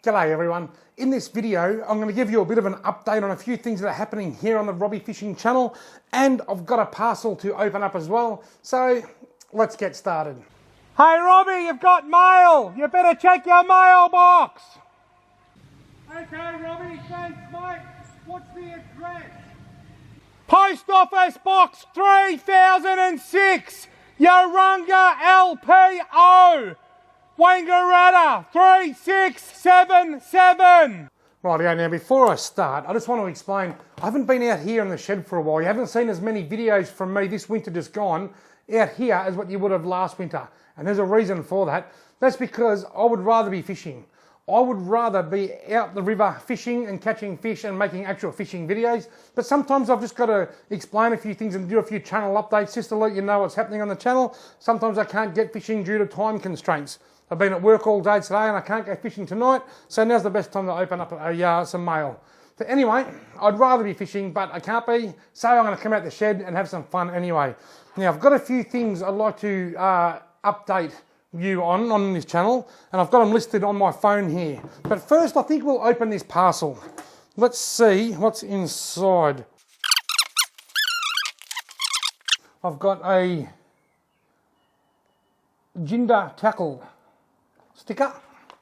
G'day everyone. In this video, I'm going to give you a bit of an update on a few things that are happening here on the Robbie Fishing channel, and I've got a parcel to open up as well. So let's get started. Hey Robbie, you've got mail. You better check your mailbox. Okay Robbie, thanks mate. What's the address? Post Office Box 3006, Yarunga LPO. Wangaratta 3677. Rightio, now before I start, I just want to explain, I haven't been out here in the shed for a while. You haven't seen as many videos from me this winter just gone out here as what you would have last winter. And there's a reason for that. That's because I would rather be fishing. I would rather be out the river fishing and catching fish and making actual fishing videos. But sometimes I've just got to explain a few things and do a few channel updates just to let you know what's happening on the channel. Sometimes I can't get fishing due to time constraints. I've been at work all day today and I can't go fishing tonight, so now's the best time to open up some mail. So anyway, I'd rather be fishing, but I can't be, so I'm going to come out the shed and have some fun anyway. Now, I've got a few things I'd like to update you on this channel, and I've got them listed on my phone here. But first, I think we'll open this parcel. Let's see what's inside. I've got a Jinda tackle sticker.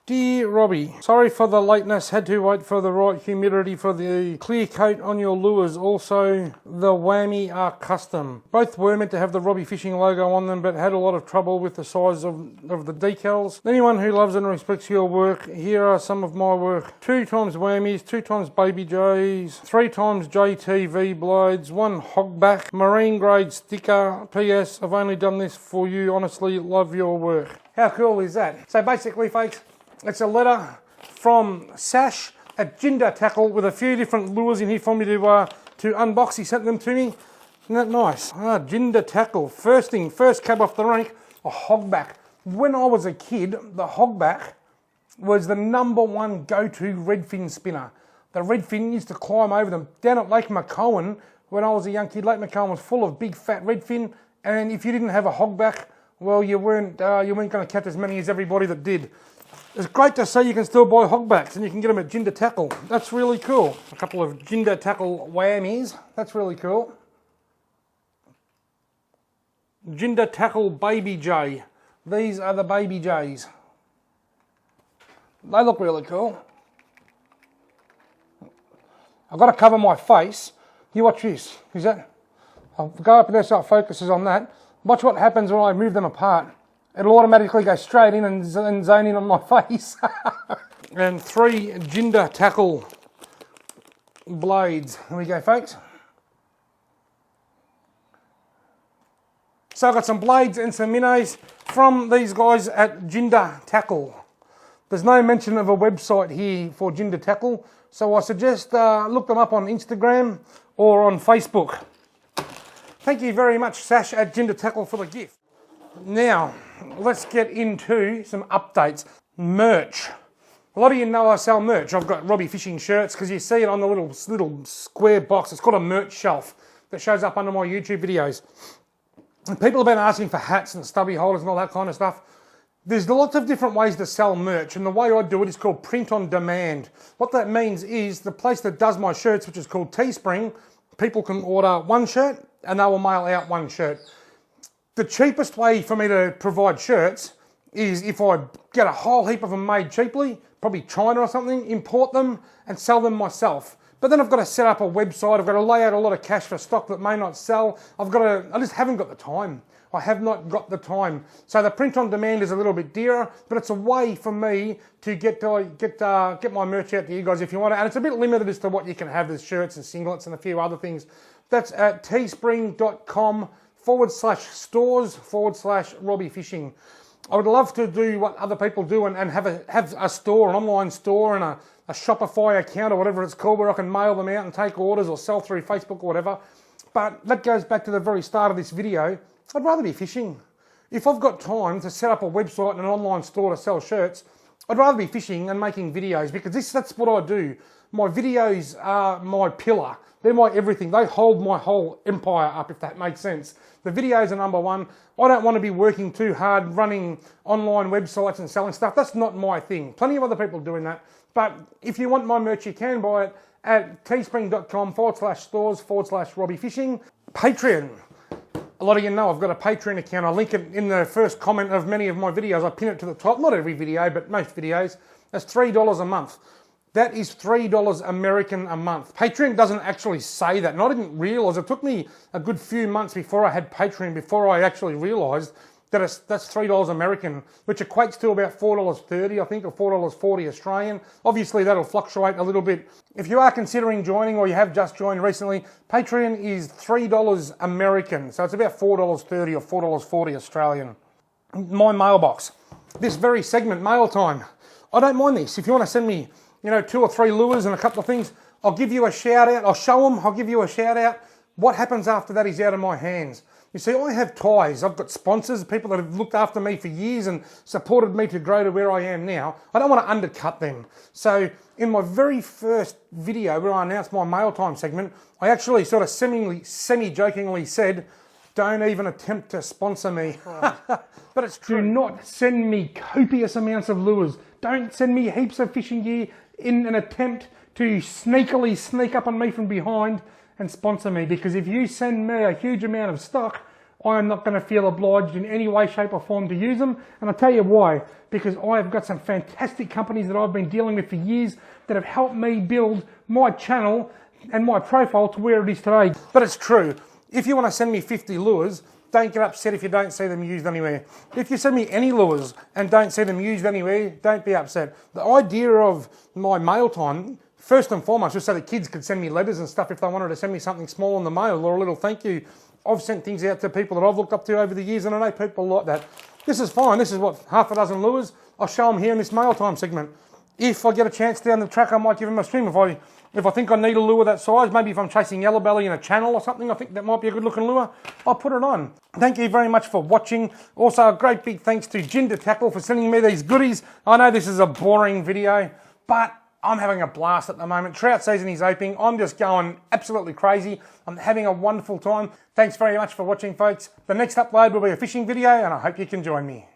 Dear Robbie, sorry for the lateness, had to wait for the right humidity for the clear coat on your lures. Also, the whammy are custom. Both were meant to have the Robbie Fishing logo on them, but had a lot of trouble with the size of the decals. Anyone who loves and respects your work, here are some of my work. 2 times whammies, 2 times baby J's, 3 times JTV blades, 1 hogback, marine grade sticker. PS, I've only done this for you, honestly, love your work. How cool is that? So basically, folks, it's a letter from Sash at Jinda Tackle with a few different lures in here for me to unbox. He sent them to me. Isn't that nice? Jinda Tackle. First cab off the rank, a hogback. When I was a kid, the hogback was the #1 go-to redfin spinner. The redfin used to climb over them. Down at Lake McCowan, when I was a young kid, Lake McCowan was full of big fat redfin, and if you didn't have a hogback, well, you weren't going to catch as many as everybody that did. It's great to see you can still buy hogbacks and you can get them at Jinda Tackle. That's really cool. A couple of Jinda Tackle whammies. That's really cool. Jinda Tackle Baby J. These are the Baby J's. They look really cool. I've got to cover my face. You watch this. Is that? I'll go up there so it focuses on that. Watch what happens when I move them apart. It'll automatically go straight in and zone in on my face. And 3 Jinda Tackle blades. Here we go, folks. So I've got some blades and some minnows from these guys at Jinda Tackle. There's no mention of a website here for Jinda Tackle, so I suggest look them up on Instagram or on Facebook. Thank you very much, Sash at Jinda Tackle, for the gift. Now, let's get into some updates. Merch. A lot of you know I sell merch. I've got Robbie Fishing shirts because you see it on the little square box. It's called a merch shelf that shows up under my YouTube videos. And people have been asking for hats and stubby holders and all that kind of stuff. There's lots of different ways to sell merch, and the way I do it is called print on demand. What that means is the place that does my shirts, which is called Teespring, people can order 1 shirt and they will mail out 1 shirt. The cheapest way for me to provide shirts is if I get a whole heap of them made cheaply, probably China or something, import them and sell them myself. But then I've got to set up a website, I've got to lay out a lot of cash for stock that may not sell. I just haven't got the time. I have not got the time. So the print on demand is a little bit dearer, but it's a way for me to get my merch out to you guys if you want it. And it's a bit limited as to what you can have. There's shirts and singlets and a few other things. That's at teespring.com/stores/Robbie Fishing. I would love to do what other people do and have a store, an online store and a Shopify account or whatever it's called, where I can mail them out and take orders or sell through Facebook or whatever. But that goes back to the very start of this video. I'd rather be fishing. If I've got time to set up a website and an online store to sell shirts, I'd rather be fishing and making videos because that's what I do. My videos are my pillar. They're my everything. They hold my whole empire up, if that makes sense. The videos are number one. I don't want to be working too hard running online websites and selling stuff. That's not my thing. Plenty of other people doing that. But if you want my merch, you can buy it at teespring.com/stores/Robbie Fishing. Patreon. A lot of you know I've got a Patreon account. I'll link it in the first comment of many of my videos. I pin it to the top. Not every video, but most videos. That's $3 a month. That is $3 American a month. Patreon doesn't actually say that. And I didn't realise. It took me a good few months before I had Patreon, before I actually realised that that's $3 American, which equates to about $4.30, I think, or $4.40 Australian. Obviously, that'll fluctuate a little bit. If you are considering joining or you have just joined recently, Patreon is $3 American. So it's about $4.30 or $4.40 Australian. My mailbox. This very segment, Mailtime. I don't mind this. If you want to send me, 2 or 3 lures and a couple of things, I'll give you a shout out. I'll show them. I'll give you a shout out. What happens after that is out of my hands. You see, I have ties. I've got sponsors, people that have looked after me for years and supported me to grow to where I am now. I don't want to undercut them. So in my very first video where I announced my Mailtime segment, I actually sort of semi-jokingly said, don't even attempt to sponsor me. But it's true. Do not send me copious amounts of lures. Don't send me heaps of fishing gear in an attempt to sneakily sneak up on me from behind and sponsor me, because if you send me a huge amount of stock, I am not going to feel obliged in any way, shape or form to use them. And I'll tell you why, because I've got some fantastic companies that I've been dealing with for years that have helped me build my channel and my profile to where it is today. But it's true. If you want to send me 50 lures, don't get upset if you don't see them used anywhere. If you send me any lures and don't see them used anywhere, don't be upset. The idea of my Mailtime, first and foremost, just so the kids could send me letters and stuff if they wanted to send me something small in the mail or a little thank you. I've sent things out to people that I've looked up to over the years, and I know people like that. This is fine. This is what, half a dozen lures. I'll show them here in this Mailtime segment. If I get a chance down the track, I might give them a stream. If I think I need a lure that size, maybe if I'm chasing yellow belly in a channel or something, I think that might be a good looking lure, I'll put it on. Thank you very much for watching. Also, a great big thanks to Jinda Tackle for sending me these goodies. I know this is a boring video, but I'm having a blast at the moment. Trout season is opening. I'm just going absolutely crazy. I'm having a wonderful time. Thanks very much for watching, folks. The next upload will be a fishing video, and I hope you can join me.